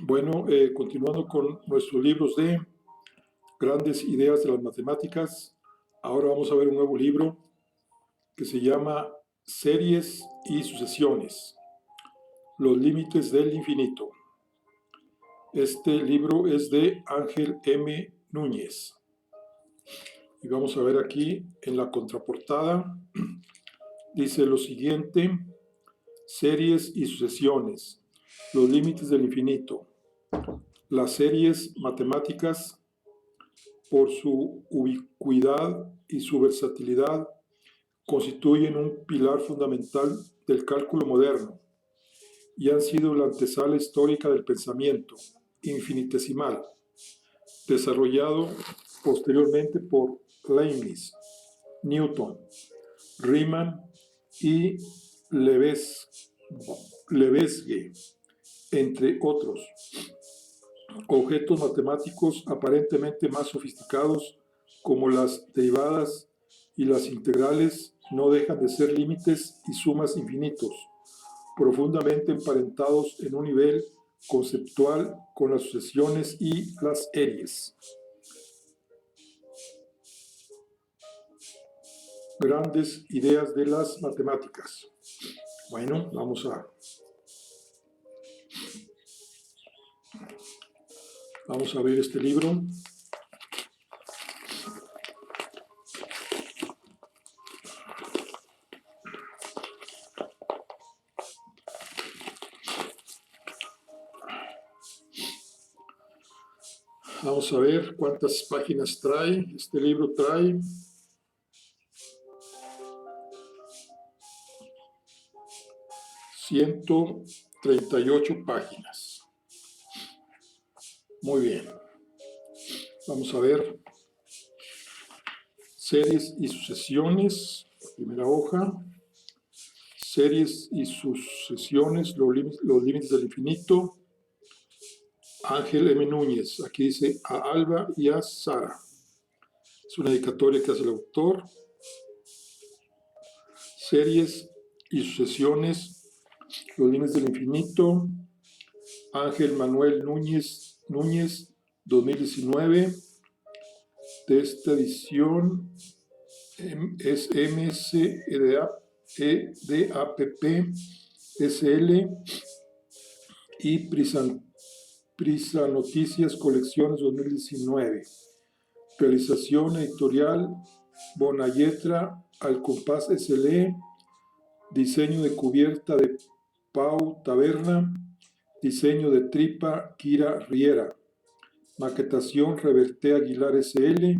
Bueno, continuando con nuestros libros de grandes ideas de las matemáticas, ahora vamos a ver un nuevo libro que se llama Series y sucesiones, los límites del infinito. Este libro es de Ángel M. Núñez. Y vamos a ver aquí en la contraportada, dice lo siguiente: series y sucesiones, los límites del infinito. Las series matemáticas, por su ubicuidad y su versatilidad, constituyen un pilar fundamental del cálculo moderno y han sido la antesala histórica del pensamiento infinitesimal, desarrollado posteriormente por Leibniz, Newton, Riemann y Lebesgue, entre otros. Objetos matemáticos aparentemente más sofisticados, como las derivadas y las integrales, no dejan de ser límites y sumas infinitos, profundamente emparentados en un nivel conceptual con las sucesiones y las series. Grandes ideas de las matemáticas. Bueno, vamos a ver este libro. Vamos a ver cuántas páginas trae. Este libro trae 138 páginas. Muy bien. Vamos a ver series y sucesiones. Primera hoja. Series y sucesiones, los límites del infinito. Ángel M. Núñez. Aquí dice a Alba y a Sara. Es una dedicatoria que hace el autor. Series y sucesiones, los límites del infinito. Ángel Manuel Núñez, 2019. De esta edición es MSEDAPP SL y Prisa Noticias Colecciones 2019. Realización editorial Bonalletra Al Compás SL. Diseño de cubierta de Pau Taberna. Diseño de tripa Kira Riera. Maquetación Reverté Aguilar SL.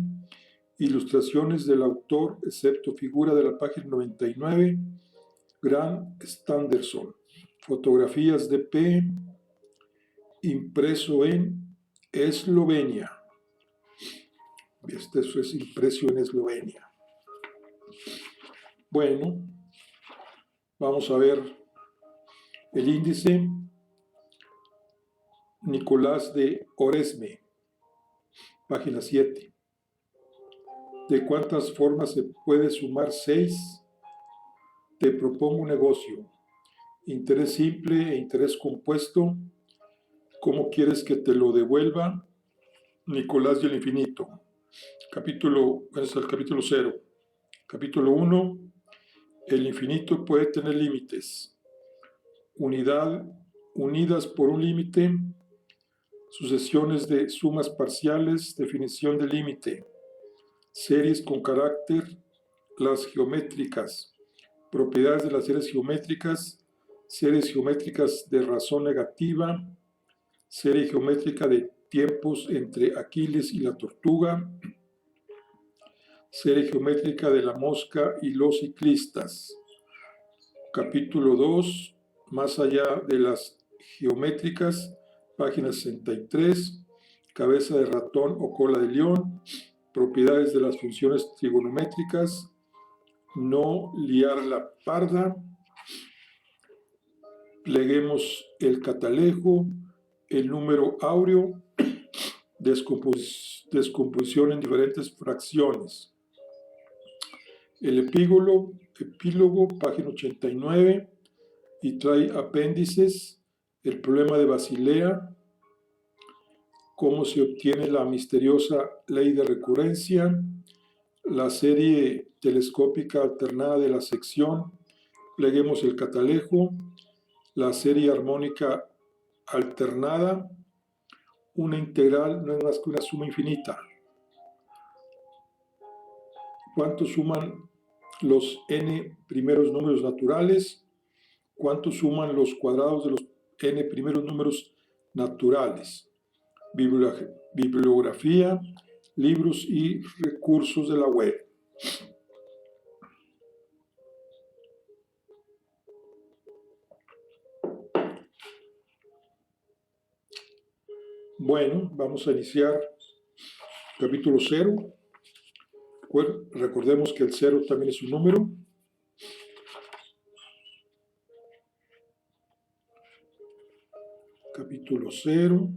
Ilustraciones del autor, excepto figura de la página 99, Grant Standerson. Fotografías de P. Impreso en Eslovenia. Eso es impreso en Eslovenia. Bueno, vamos a ver el índice. Nicolás de Oresme, página 7. ¿De cuántas formas se puede sumar 6? Te propongo un negocio. Interés simple e interés compuesto. ¿Cómo quieres que te lo devuelva? Nicolás y el infinito. Es el capítulo 0. Capítulo 1. El infinito puede tener límites. Unidas por un límite. Sucesiones de sumas parciales. Definición de límite. Series con carácter. Las geométricas. Propiedades de las series geométricas. Series geométricas de razón negativa. Serie geométrica de tiempos entre Aquiles y la tortuga. Serie geométrica de la mosca y los ciclistas. Capítulo 2. Más allá de las geométricas. Página 63. Cabeza de ratón o cola de león. Propiedades de las funciones trigonométricas. No liar la parda. Pleguemos el catalejo. El número áureo. Descomposición en diferentes fracciones. El epílogo, página 89, y trae apéndices. El problema de Basilea, cómo se obtiene la misteriosa ley de recurrencia, la serie telescópica alternada de la sección, pleguemos el catalejo, la serie armónica alternada, una integral no es más que una suma infinita. ¿Cuánto suman los n primeros números naturales? ¿Cuánto suman los cuadrados de los n primeros números naturales? Bibliografía, libros y recursos de la web. Bueno, vamos a iniciar capítulo 0. Bueno, recordemos que el 0 también es un número. Capítulo 0.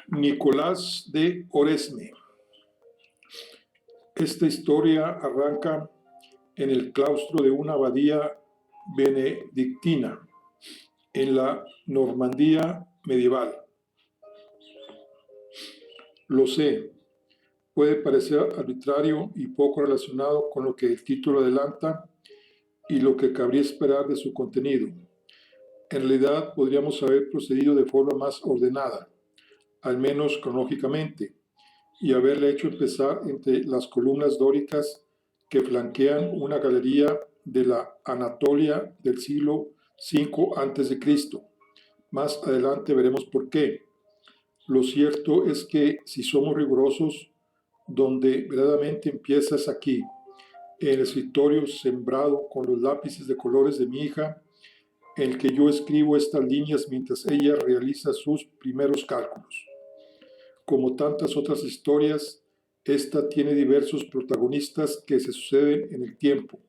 Nicolás de Oresme. Esta historia arranca en el claustro de una abadía benedictina en la Normandía medieval. Lo sé, puede parecer arbitrario y poco relacionado con lo que el título adelanta y lo que cabría esperar de su contenido. En realidad podríamos haber procedido de forma más ordenada, al menos cronológicamente, y haberle hecho empezar entre las columnas dóricas que flanquean una galería de la Anatolia del siglo V a.C. Más adelante veremos por qué. Lo cierto es que si somos rigurosos, donde verdaderamente empieza es aquí, en el escritorio sembrado con los lápices de colores de mi hija, en el que yo escribo estas líneas mientras ella realiza sus primeros cálculos. Como tantas otras historias, esta tiene diversos protagonistas que se suceden en el tiempo,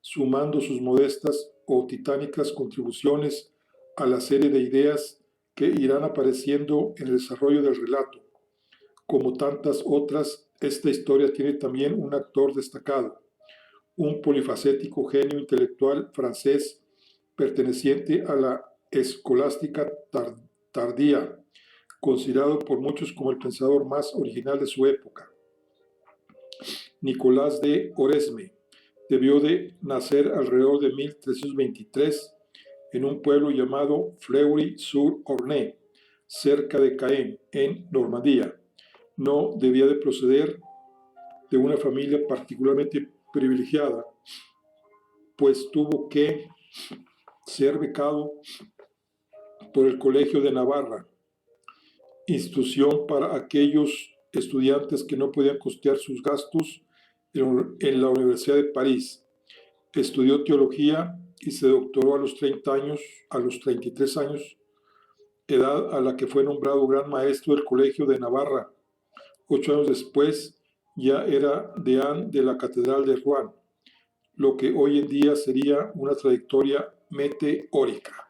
sumando sus modestas o titánicas contribuciones a la serie de ideas que irán apareciendo en el desarrollo del relato. Como tantas otras, esta historia tiene también un actor destacado, un polifacético genio intelectual francés perteneciente a la escolástica tardía, considerado por muchos como el pensador más original de su época. Nicolás de Oresme debió de nacer alrededor de 1323 en un pueblo llamado Fleury-sur-Orne, cerca de Caen, en Normandía. No debía de proceder de una familia particularmente privilegiada, pues tuvo que ser becado por el Colegio de Navarra, institución para aquellos estudiantes que no podían costear sus gastos en la Universidad de París. Estudió teología y se doctoró a los 30 años, a los 33 años, edad a la que fue nombrado gran maestro del Colegio de Navarra. 8 años después ya era deán de la Catedral de Rouen, lo que hoy en día sería una trayectoria meteórica.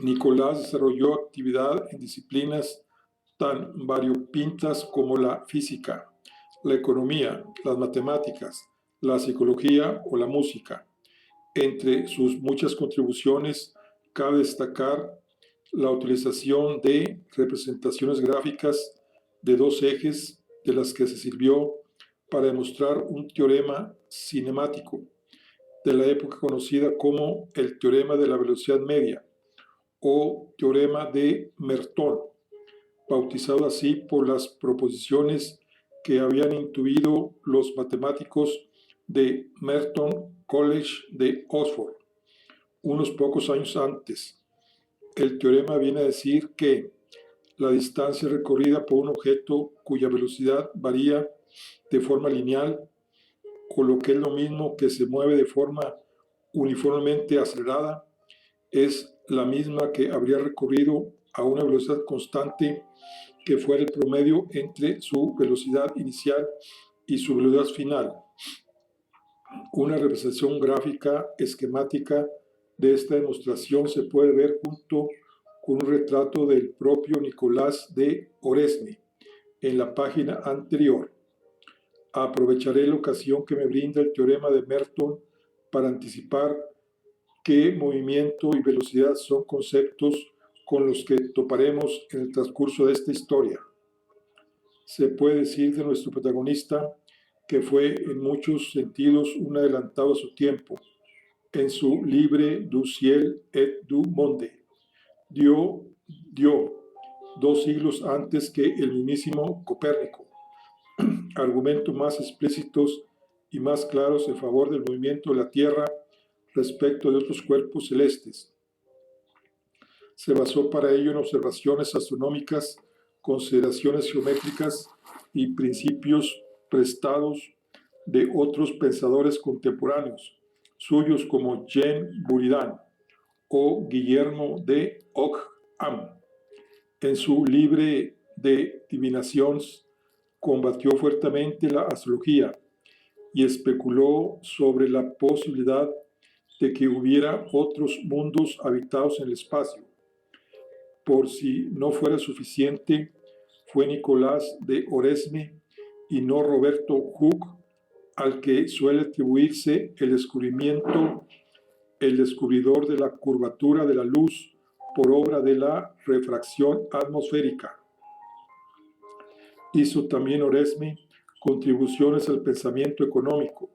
Nicolás desarrolló actividad en disciplinas tan variopintas como la física, la economía, las matemáticas, la psicología o la música. Entre sus muchas contribuciones cabe destacar la utilización de representaciones gráficas de dos ejes de las que se sirvió para demostrar un teorema cinemático de la época conocida como el teorema de la velocidad media o teorema de Merton, bautizado así por las proposiciones que habían intuido los matemáticos de Merton College de Oxford unos pocos años antes. El teorema viene a decir que la distancia recorrida por un objeto cuya velocidad varía de forma lineal, o lo que es lo mismo que se mueve de forma uniformemente acelerada, es la misma que habría recorrido a una velocidad constante que fuera el promedio entre su velocidad inicial y su velocidad final. Una representación gráfica esquemática de esta demostración se puede ver junto con un retrato del propio Nicolás de Oresme en la página anterior. Aprovecharé la ocasión que me brinda el teorema de Merton para anticipar que movimiento y velocidad son conceptos con los que toparemos en el transcurso de esta historia. Se puede decir de nuestro protagonista que fue en muchos sentidos un adelantado a su tiempo. En su Livre du ciel et du monde, dio 2 siglos antes que el mismísimo Copérnico argumentos más explícitos y más claros en favor del movimiento de la Tierra respecto de otros cuerpos celestes. Se basó para ello en observaciones astronómicas, consideraciones geométricas y principios prestados de otros pensadores contemporáneos, suyos como Jean Buridan o Guillermo de Ockham. En su Livre de Divinations combatió fuertemente la astrología y especuló sobre la posibilidad de que hubiera otros mundos habitados en el espacio. Por si no fuera suficiente, fue Nicolás de Oresme y no Roberto Hooke al que suele atribuirse el descubridor de la curvatura de la luz por obra de la refracción atmosférica. Hizo también Oresme contribuciones al pensamiento económico.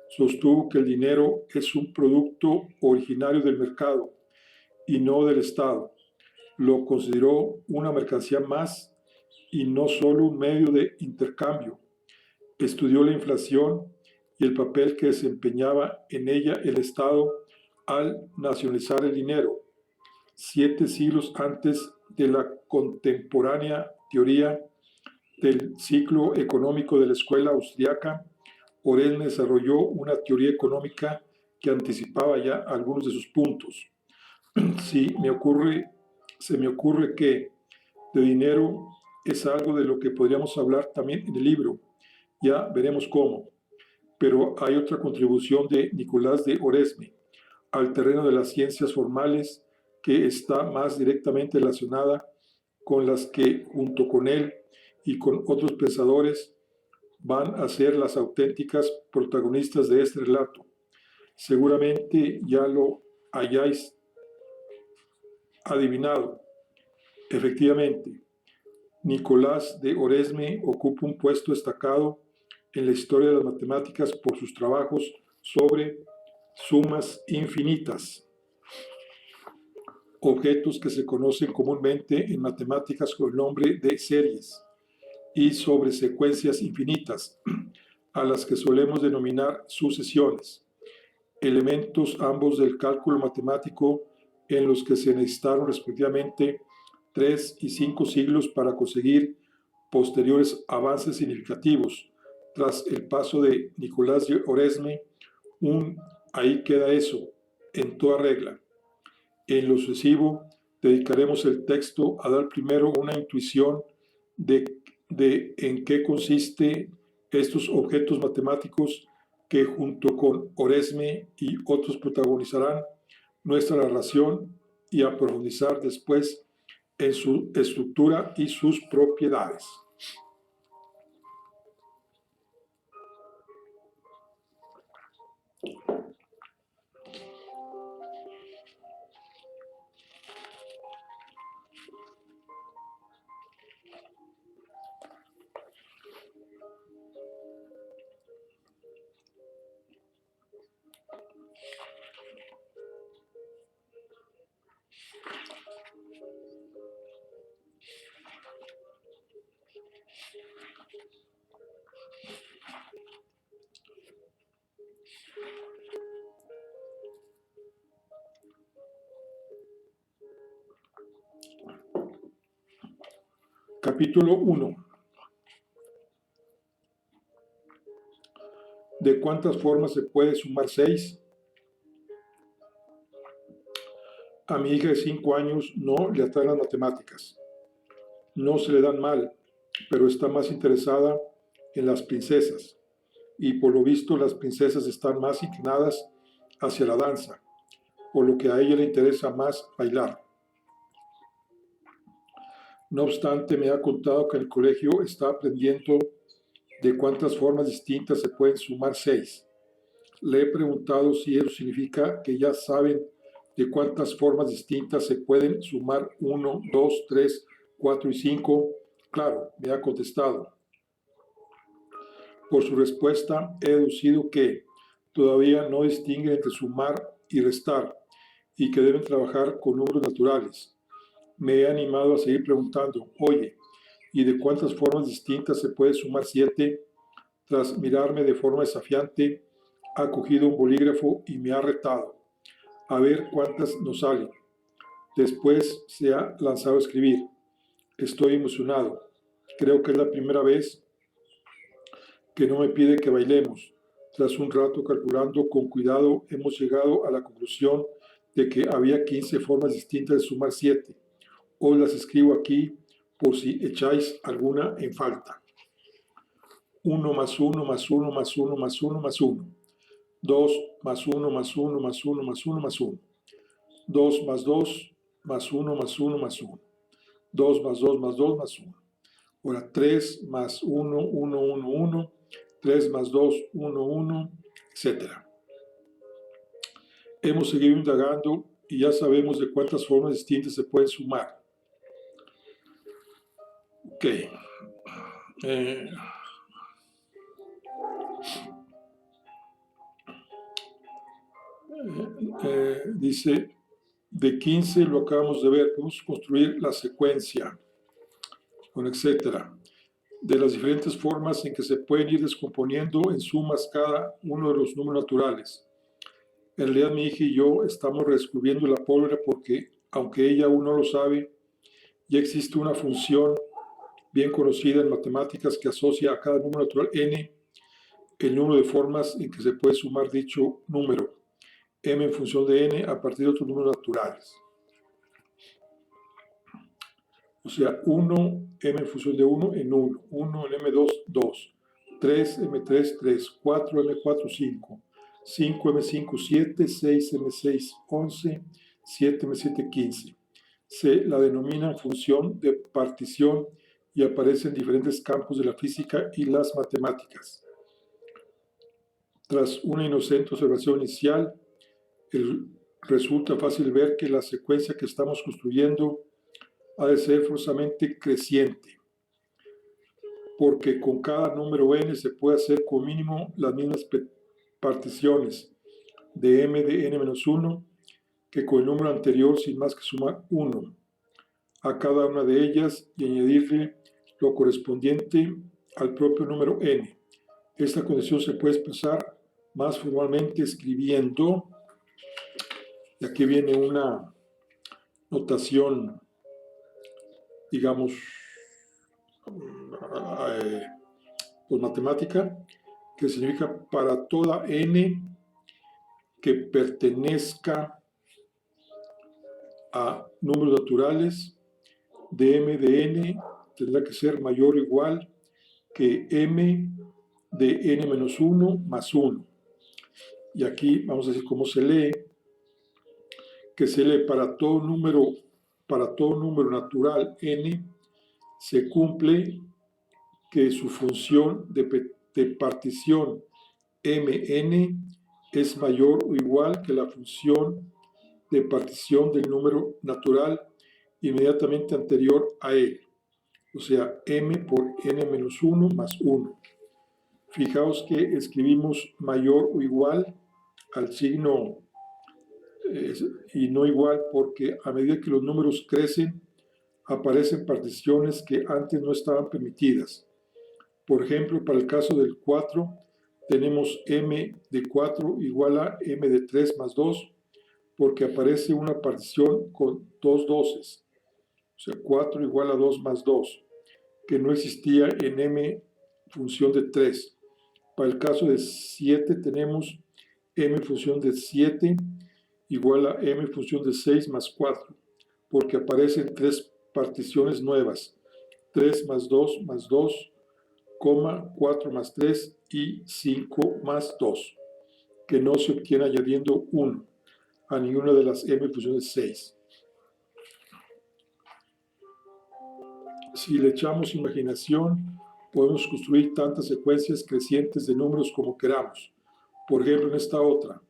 Sostuvo que el dinero es un producto originario del mercado y no del Estado. Lo consideró una mercancía más y no solo un medio de intercambio. Estudió la inflación y el papel que desempeñaba en ella el Estado al nacionalizar el dinero. 7 siglos antes de la contemporánea teoría del ciclo económico de la escuela austriaca, Oresme desarrolló una teoría económica que anticipaba ya algunos de sus puntos. Se me ocurre que de dinero es algo de lo que podríamos hablar también en el libro. Ya veremos cómo. Pero hay otra contribución de Nicolás de Oresme al terreno de las ciencias formales que está más directamente relacionada con las que, junto con él y con otros pensadores, van a ser las auténticas protagonistas de este relato. Seguramente ya lo hayáis adivinado. Efectivamente, Nicolás de Oresme ocupa un puesto destacado en la historia de las matemáticas por sus trabajos sobre sumas infinitas, objetos que se conocen comúnmente en matemáticas con el nombre de series, y sobre secuencias infinitas, a las que solemos denominar sucesiones, elementos ambos del cálculo matemático en los que se necesitaron respectivamente 3 y 5 siglos para conseguir posteriores avances significativos. Tras el paso de Nicolás de Oresme, ahí queda eso, en toda regla. En lo sucesivo, dedicaremos el texto a dar primero una intuición de en qué consiste estos objetos matemáticos que junto con Oresme y otros protagonizarán nuestra narración y a profundizar después en su estructura y sus propiedades. Capítulo 1. ¿De cuántas formas se puede sumar 6? A mi hija de 5 años no le atraen las matemáticas. No se le dan mal, pero está más interesada en las princesas. Y por lo visto las princesas están más inclinadas hacia la danza, por lo que a ella le interesa más bailar. No obstante, me ha contado que en el colegio está aprendiendo de cuántas formas distintas se pueden sumar 6. Le he preguntado si eso significa que ya saben de cuántas formas distintas se pueden sumar 1, 2, 3, 4 y 5. Claro, me ha contestado. Por su respuesta, he deducido que todavía no distinguen entre sumar y restar y que deben trabajar con números naturales. Me he animado a seguir preguntando, oye, ¿y de cuántas formas distintas se puede sumar 7? Tras mirarme de forma desafiante, ha cogido un bolígrafo y me ha retado. A ver cuántas nos salen. Después se ha lanzado a escribir. Estoy emocionado. Creo que es la primera vez que no me pide que bailemos. Tras un rato calculando con cuidado, hemos llegado a la conclusión de que había 15 formas distintas de sumar 7. Hoy las escribo aquí por si echáis alguna en falta. 1 más 1 más 1 más 1 más 1 más 1. 2 más 1 más 1 más 1 más 1 más 1. 2 más 2 más 1 más 1 más 1. 2 más 2 más 2 más 1. Ahora 3 más 1, 1, 1, 1. 3 más 2, 1, 1, etc. Hemos seguido indagando y ya sabemos de cuántas formas distintas se pueden sumar. Ok. Dice, de 15 lo acabamos de ver, podemos construir la secuencia, bueno, etcétera, de las diferentes formas en que se pueden ir descomponiendo en sumas cada uno de los números naturales. En realidad mi hija y yo estamos redescubriendo la pólvora porque, aunque ella aún no lo sabe, ya existe una función bien conocida en matemáticas que asocia a cada número natural n el número de formas en que se puede sumar dicho número, m en función de n a partir de otros números naturales. O sea, 1, m en función de 1 en 1, 1 en m2, 2, 3, m3, 3, 4, m4, 5, 5, m5, 7, 6, m6, 11, 7, m7, 15. Se la denominan función de partición y aparece en diferentes campos de la física y las matemáticas. Tras una inocente observación inicial, resulta fácil ver que la secuencia que estamos construyendo ha de ser forzosamente creciente, porque con cada número n se puede hacer como mínimo las mismas particiones de m de n-1 que con el número anterior sin más que sumar 1 a cada una de ellas y añadirle lo correspondiente al propio número n. Esta condición se puede expresar más formalmente escribiendo, y aquí viene una notación, digamos, pues matemática, que significa para toda n que pertenezca a números naturales, dm de n tendrá que ser mayor o igual que m de n-1 más 1. Y aquí vamos a decir cómo se lee, que se lee para todo número natural n, se cumple que su función de partición mn es mayor o igual que la función de partición del número natural inmediatamente anterior a él, o sea, m por n-1 más 1. Fijaos que escribimos mayor o igual al signo y no igual porque a medida que los números crecen, aparecen particiones que antes no estaban permitidas. Por ejemplo, para el caso del 4, tenemos m de 4 igual a m de 3 más 2, porque aparece una partición con dos doces, o sea, 4 igual a 2 más 2, que no existía en m función de 3. Para el caso de 7 tenemos m función de 7 igual a m función de 6 más 4, porque aparecen tres particiones nuevas, 3 más 2 más 2, 4 más 3 y 5 más 2, que no se obtiene añadiendo 1 a ninguna de las m función de 6. Si le echamos imaginación, Podemos construir tantas secuencias crecientes de números como queramos. Por ejemplo, en esta otra,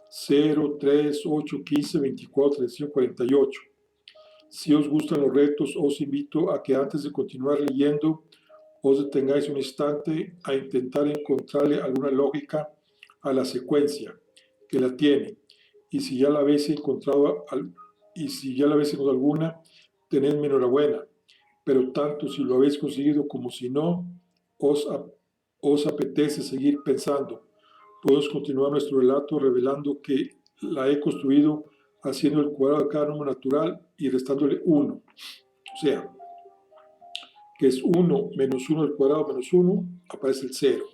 0, 3, 8, 15, 24, 35, 48. Si os gustan los retos, os invito a que antes de continuar leyendo, os detengáis un instante a intentar encontrarle alguna lógica a la secuencia que la tiene. Y si ya la habéis encontrado, alguna, tenedme enhorabuena. Pero tanto si lo habéis conseguido como si no, os apetece seguir pensando. Podemos continuar nuestro relato revelando que la he construido haciendo el cuadrado de cada número natural y restándole 1. O sea, que es 1 menos 1 al cuadrado menos 1, aparece el 0.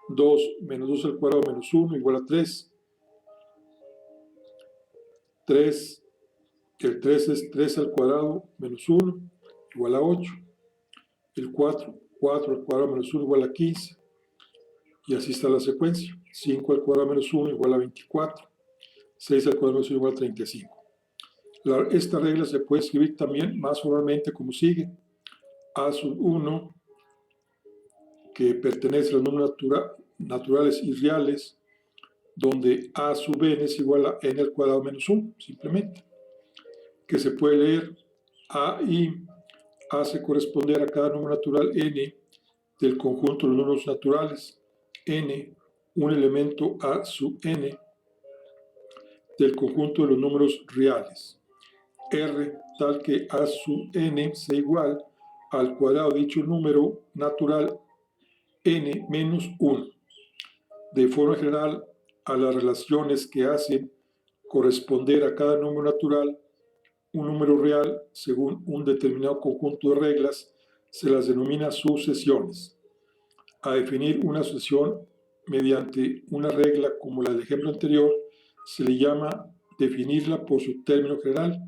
2 menos 2 al cuadrado menos 1 igual a 3. 3, el 3 es 3 al cuadrado menos 1 igual a 8. El 4 al cuadrado menos 1 igual a 15. Y así está la secuencia. 5 al cuadrado menos 1 igual a 24. 6 al cuadrado menos 1 igual a 35. Esta regla se puede escribir también más formalmente como sigue. A sub 1, que pertenece a los números naturales y reales, donde A sub n es igual a n al cuadrado menos 1, simplemente. Que se puede leer A y hace corresponder a cada número natural n del conjunto de los números naturales. N, un elemento A sub n del conjunto de los números reales. R, tal que A sub n sea igual al cuadrado de dicho número natural n menos 1. De forma general, a las relaciones que hacen corresponder a cada número natural un número real según un determinado conjunto de reglas se las denomina sucesiones. A definir una sucesión mediante una regla como la del ejemplo anterior se le llama definirla por su término general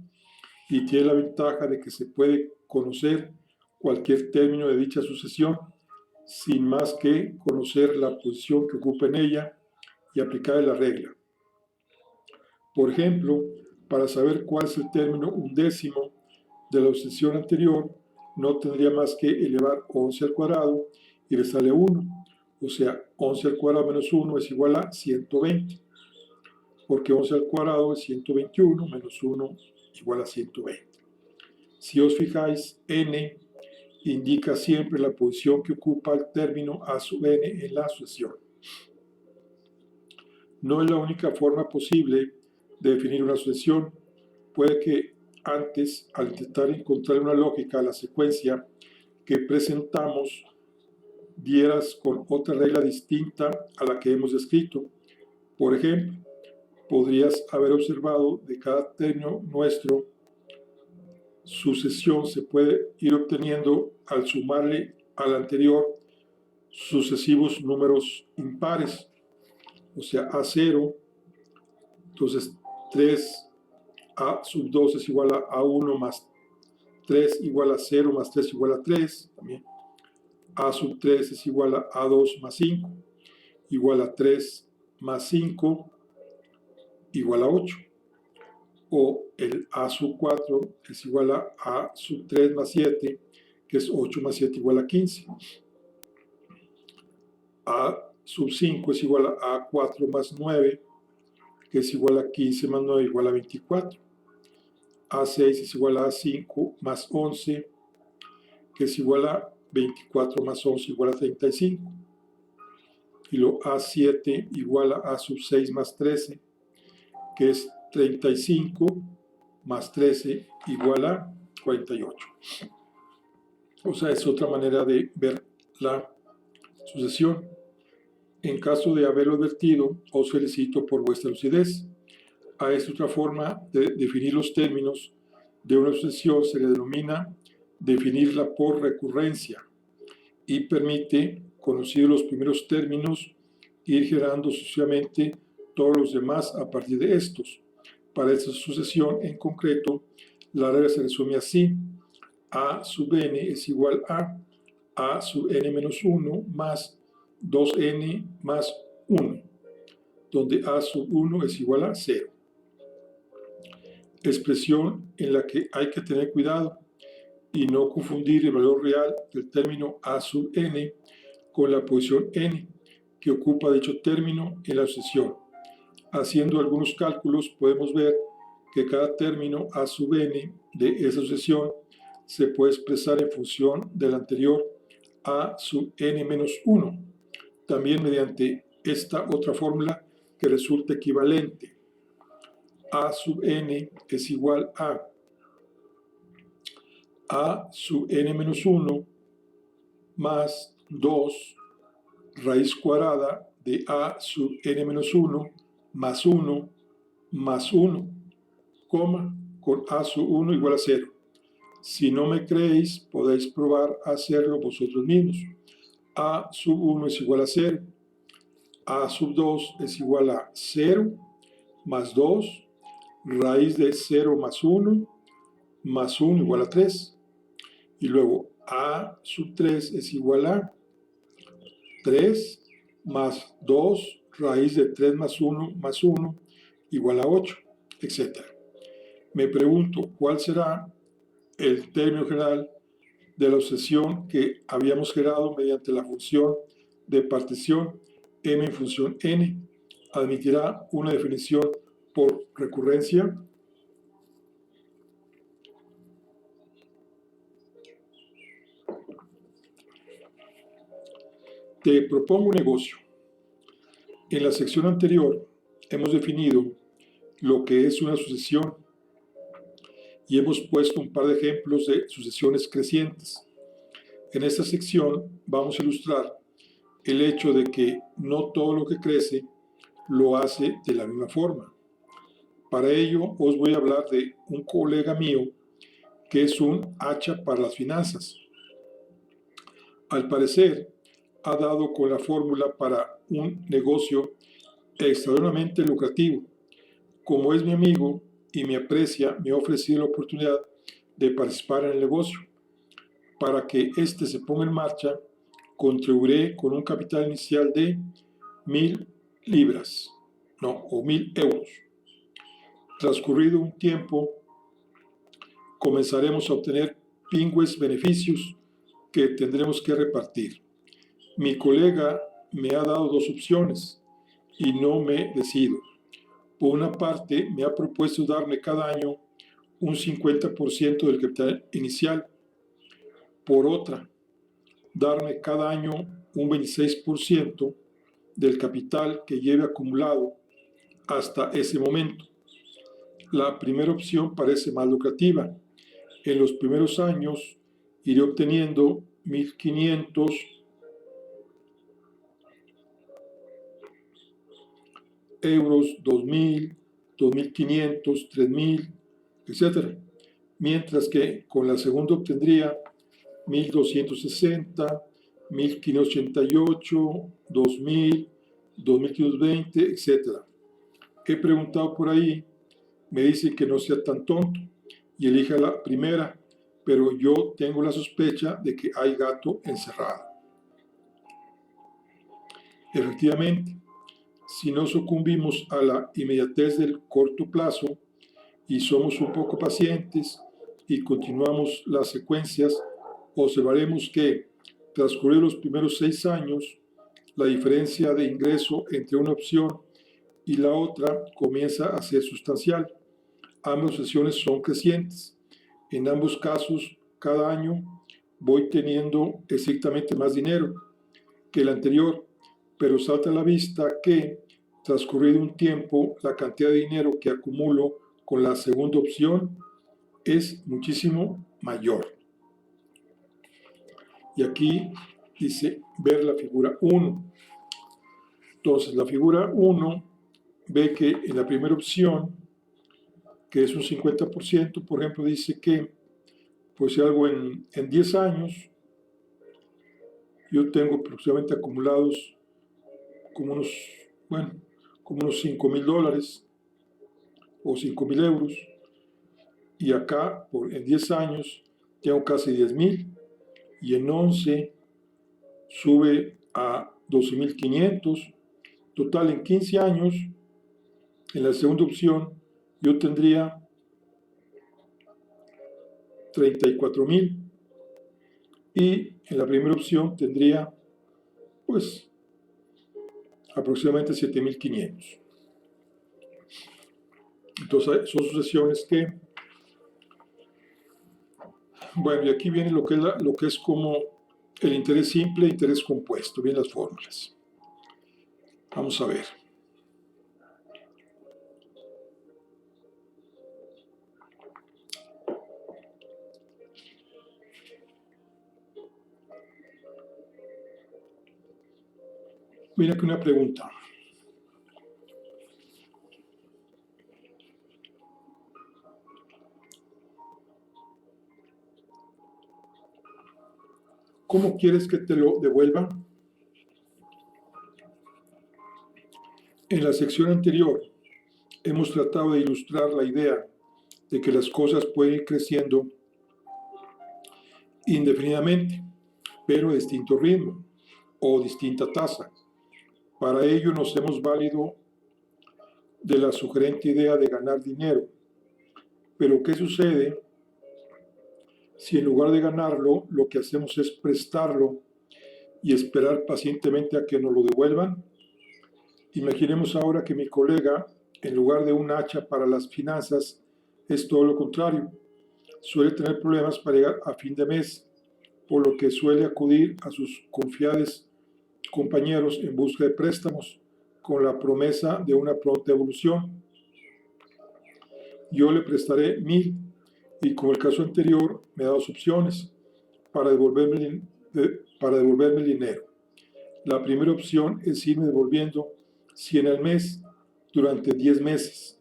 y tiene la ventaja de que se puede conocer cualquier término de dicha sucesión sin más que conocer la posición que ocupa en ella y aplicar la regla. Por ejemplo, para saber cuál es el término undécimo de la sucesión anterior, no tendría más que elevar 11 al cuadrado y restarle 1. O sea, 11 al cuadrado menos 1 es igual a 120. Porque 11 al cuadrado es 121 menos 1 igual a 120. Si os fijáis, n indica siempre la posición que ocupa el término a sub n en la sucesión. No es la única forma posible de definir una sucesión. Puede que antes, al intentar encontrar una lógica a la secuencia que presentamos, dieras con otra regla distinta a la que hemos descrito. Por ejemplo, podrías haber observado de cada término nuestro sucesión se puede ir obteniendo al sumarle al anterior sucesivos números impares, o sea, A0, entonces 3A sub 2 es igual a A1 más 3 igual a 0 más 3 igual a 3, también A sub 3 es igual a A2 más 5, igual a 3 más 5 igual a 8. O el A sub 4 es igual a A sub 3 más 7, que es 8 más 7 igual a 15. A sub 5 es igual a A4 más 9, que es igual a 15 más 9 igual a 24. A6 es igual a A5 más 11, que es igual a 24 más 11 igual a 35. Y lo A7 igual a A sub 6 más 13, que es 35 más 13 igual a 48. O sea, es otra manera de ver la sucesión. En caso de haberlo advertido, os felicito por vuestra lucidez. A esta otra forma de definir los términos de una sucesión se le denomina definirla por recurrencia y permite, conocidos los primeros términos, ir generando sucesivamente todos los demás a partir de estos. Para esta sucesión en concreto, la regla se resume así: A sub n es igual a sub n menos 1 más 2n más 1, donde a sub 1 es igual a 0. Expresión en la que hay que tener cuidado, y no confundir el valor real del término a sub n con la posición n que ocupa dicho término en la sucesión. Haciendo algunos cálculos podemos ver que cada término a sub n de esa sucesión se puede expresar en función del anterior a sub n menos 1, también mediante esta otra fórmula que resulta equivalente. A sub n es igual a sub n menos 1 más 2 raíz cuadrada de a sub n menos 1 más 1 más 1, coma, con a sub 1 igual a 0. Si no me creéis, podéis probar a hacerlo vosotros mismos. A sub 1 es igual a 0. A sub 2 es igual a 0 más 2, raíz de 0 más 1 igual a 3. Y luego a sub 3 es igual a 3 más 2, raíz de 3 más 1 igual a 8, etc. Me pregunto, ¿cuál será el término general de la sucesión que habíamos generado mediante la función de partición m en función n? ¿Admitirá una definición por recurrencia? Te propongo un negocio. En la sección anterior hemos definido lo que es una sucesión y hemos puesto un par de ejemplos de sucesiones crecientes. En esta sección vamos a ilustrar el hecho de que no todo lo que crece lo hace de la misma forma. Para ello os voy a hablar de un colega mío que es un hacha para las finanzas. Al parecer, ha dado con la fórmula para un negocio extraordinariamente lucrativo. Como es mi amigo y me aprecia, me ha ofrecido la oportunidad de participar en el negocio. Para que éste se ponga en marcha, contribuiré con un capital inicial de 1.000 libras, o 1.000 euros. Transcurrido un tiempo, comenzaremos a obtener pingües beneficios que tendremos que repartir. Mi colega me ha dado dos opciones y no me decido. Por una parte, me ha propuesto darme cada año un 50% del capital inicial. Por otra, darme cada año un 26% del capital que lleve acumulado hasta ese momento. La primera opción parece más lucrativa. En los primeros años iré obteniendo 1.500 euros, 2.000, 2.500, 3.000, etc. Mientras que con la segunda obtendría 1.260, 1.588, 2.000, 2.520, etc. He preguntado por ahí, me dice que no sea tan tonto y elija la primera, pero yo tengo la sospecha de que hay gato encerrado. Efectivamente, si no sucumbimos a la inmediatez del corto plazo y somos un poco pacientes y continuamos las secuencias, observaremos que, transcurridos los primeros 6 años, la diferencia de ingreso entre una opción y la otra comienza a ser sustancial. Ambas opciones son crecientes. En ambos casos, cada año voy teniendo estrictamente más dinero que el anterior, pero salta a la vista que, transcurrido un tiempo, la cantidad de dinero que acumulo con la segunda opción es muchísimo mayor. Y aquí dice ver la figura 1. Entonces, la figura 1 ve que en la primera opción, que es un 50%, por ejemplo, dice que, pues si algo en 10 años, yo tengo aproximadamente acumulados como unos, como unos $5.000 o 5.000 euros. Y acá, en 10 años, tengo casi 10.000. Y en 11 sube a 12.500. Total, en 15 años, en la segunda opción, yo tendría 34.000. Y en la primera opción tendría, pues, aproximadamente 7.500. Entonces, son sucesiones que, bueno, y aquí viene lo que es como el interés simple e interés compuesto, bien las fórmulas. Vamos a ver. Mira aquí una pregunta. ¿Cómo quieres que te lo devuelvan? En la sección anterior hemos tratado de ilustrar la idea de que las cosas pueden ir creciendo indefinidamente, pero a distinto ritmo o distinta tasa. Para ello nos hemos valido de la sugerente idea de ganar dinero. Pero ¿qué sucede si en lugar de ganarlo lo que hacemos es prestarlo y esperar pacientemente a que nos lo devuelvan? Imaginemos ahora que mi colega, en lugar de un hacha para las finanzas, es todo lo contrario. Suele tener problemas para llegar a fin de mes, por lo que suele acudir a sus confiables compañeros en busca de préstamos, con la promesa de una pronta evolución. Yo le prestaré 1.000 y, como el caso anterior, me da dos opciones para devolverme el dinero. La primera opción es irme devolviendo 100 al mes durante 10 meses.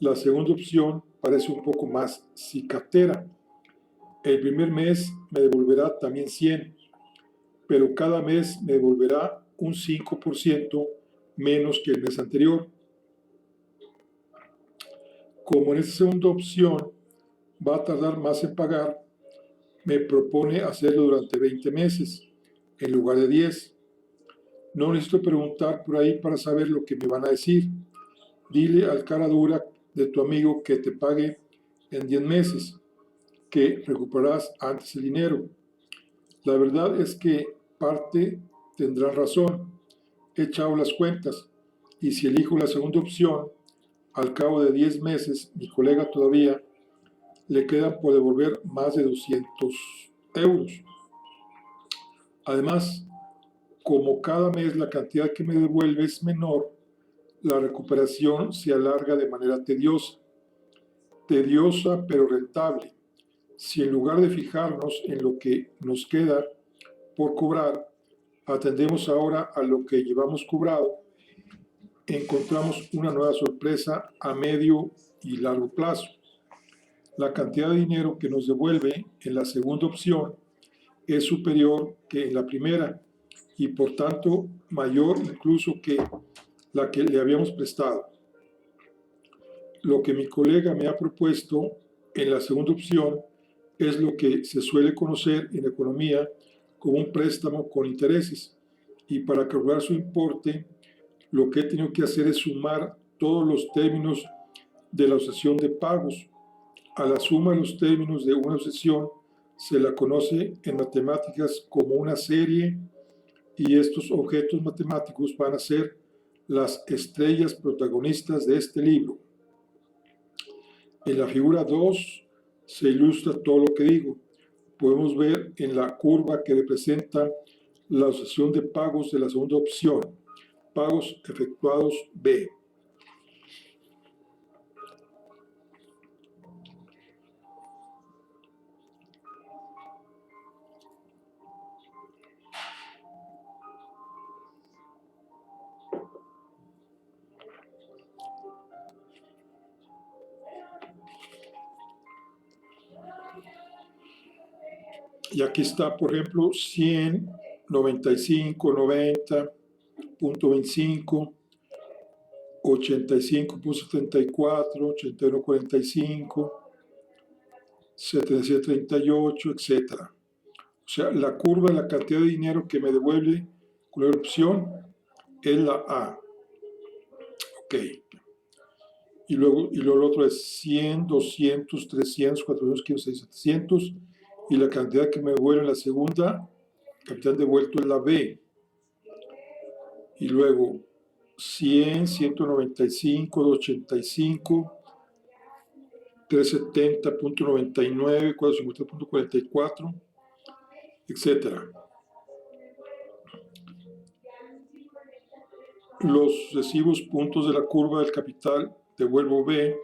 La segunda opción parece un poco más cicatera. El primer mes me devolverá también 100, pero cada mes me devolverá un 5% menos que el mes anterior. Como en esta segunda opción va a tardar más en pagar, me propone hacerlo durante 20 meses en lugar de 10. No necesito preguntar por ahí para saber lo que me van a decir. Dile al cara dura de tu amigo que te pague en 10 meses, que recuperarás antes el dinero. La verdad es que parte tendrán razón. He echado las cuentas y si elijo la segunda opción, al cabo de 10 meses, mi colega todavía le quedan por devolver más de 200 euros. Además, como cada mes la cantidad que me devuelve es menor, la recuperación se alarga de manera tediosa pero rentable. Si en lugar de fijarnos en lo que nos queda por cobrar, atendemos ahora a lo que llevamos cobrado, encontramos una nueva sorpresa a medio y largo plazo. La cantidad de dinero que nos devuelve en la segunda opción es superior que en la primera y por tanto mayor incluso que la que le habíamos prestado. Lo que mi colega me ha propuesto en la segunda opción es lo que se suele conocer en economía como un préstamo con intereses, y para calcular su importe lo que he tenido que hacer es sumar todos los términos de la asociación de pagos. A la suma de los términos de una asociación se la conoce en matemáticas como una serie, y estos objetos matemáticos van a ser las estrellas protagonistas de este libro. En la figura 2 se ilustra todo lo que digo. Podemos ver en la curva que representa la asociación de pagos de la segunda opción, pagos efectuados B. Y aquí está, por ejemplo, 100, 95, 90, punto 25, 85.74, 81.45, 77.38, etc. O sea, la curva de la cantidad de dinero que me devuelve con la opción es la A. Ok. Y luego el otro es 100, 200, 300, 400, 500, 600, 700 y la cantidad que me devuelve en la segunda, capital devuelto es la B. Y luego 100, 195, 285, 370.99, 450.44, etcétera. Los sucesivos puntos de la curva del capital devuelvo B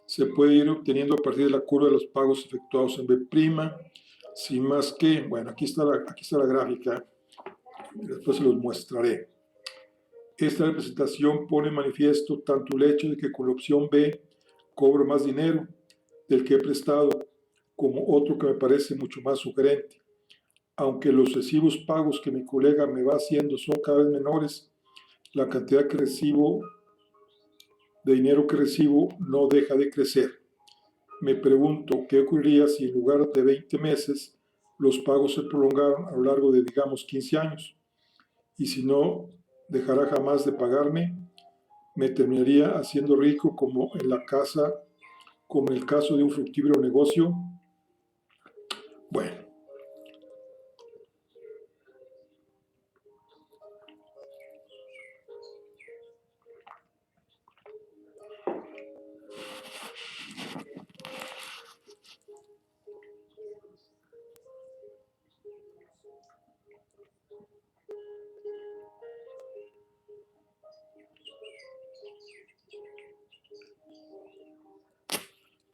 se puede ir obteniendo a partir de la curva de los pagos efectuados en B', sin más que, bueno, aquí está la gráfica, después se los mostraré. Esta representación pone en manifiesto tanto el hecho de que con la opción B cobro más dinero del que he prestado, como otro que me parece mucho más sugerente. Aunque los sucesivos pagos que mi colega me va haciendo son cada vez menores, la cantidad que recibo, de dinero que recibo, no deja de crecer. Me pregunto qué ocurriría si en lugar de 20 meses los pagos se prolongaron a lo largo de, digamos, 15 años. Y si no dejará jamás de pagarme, me terminaría haciendo rico como en el caso de un fructífero negocio. Bueno,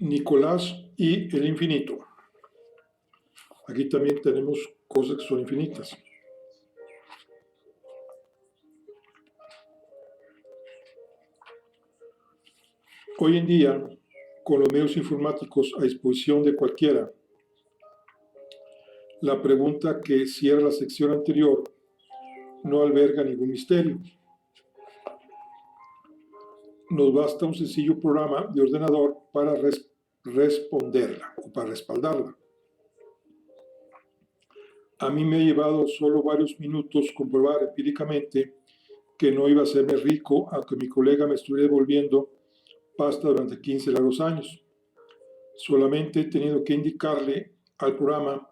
Nicolás y el infinito. Aquí también tenemos cosas que son infinitas. Hoy en día, con los medios informáticos a disposición de cualquiera, la pregunta que cierra la sección anterior no alberga ningún misterio. Nos basta un sencillo programa de ordenador para responderla o para respaldarla. A mí me ha llevado solo varios minutos comprobar empíricamente que no iba a hacerme rico aunque mi colega me estuviera devolviendo pasta durante 15 largos años. Solamente he tenido que indicarle al programa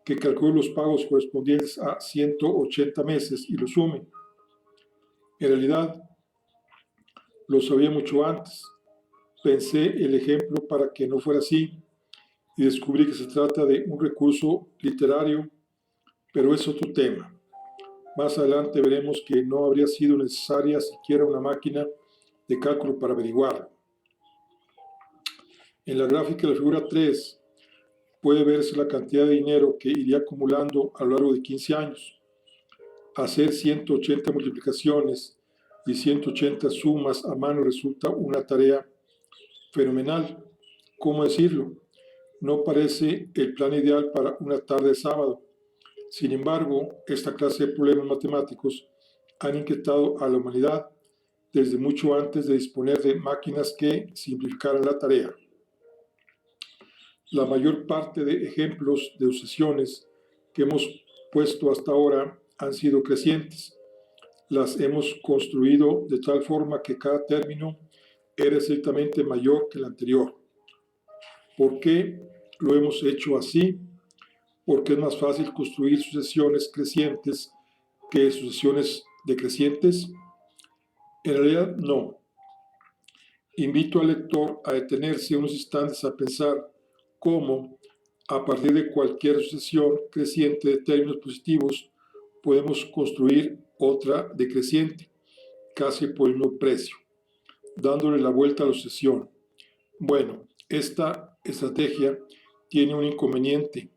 que calcule los pagos correspondientes a 180 meses y lo sume. En realidad, lo sabía mucho antes. Pensé el ejemplo para que no fuera así y descubrí que se trata de un recurso literario, pero es otro tema. Más adelante veremos que no habría sido necesaria siquiera una máquina de cálculo para averiguarlo. En la gráfica de la figura 3 puede verse la cantidad de dinero que iría acumulando a lo largo de 15 años. Hacer 180 multiplicaciones y 180 sumas a mano resulta una tarea fenomenal. ¿Cómo decirlo? No parece el plan ideal para una tarde de sábado. Sin embargo, esta clase de problemas matemáticos han inquietado a la humanidad desde mucho antes de disponer de máquinas que simplificaran la tarea. La mayor parte de ejemplos de sucesiones que hemos puesto hasta ahora han sido crecientes. Las hemos construido de tal forma que cada término era estrictamente mayor que el anterior. ¿Por qué lo hemos hecho así? Porque es más fácil construir sucesiones crecientes que sucesiones decrecientes. En realidad, no. Invito al lector a detenerse unos instantes a pensar cómo, a partir de cualquier sucesión creciente de términos positivos, podemos construir otra decreciente, casi por el mismo precio, dándole la vuelta a la sucesión. Bueno, esta estrategia tiene un inconveniente.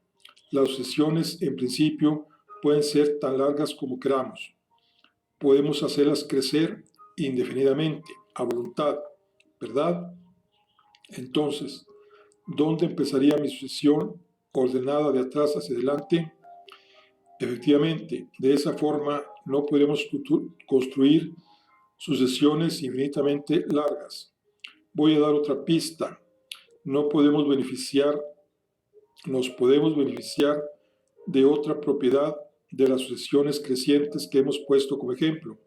Las sucesiones, en principio, pueden ser tan largas como queramos. Podemos hacerlas crecer indefinidamente, a voluntad, ¿verdad? Entonces, ¿dónde empezaría mi sucesión ordenada de atrás hacia adelante? Efectivamente, de esa forma no podremos construir sucesiones infinitamente largas. Voy a dar otra pista. Nos podemos beneficiar de otra propiedad de las sucesiones crecientes que hemos puesto como ejemplo.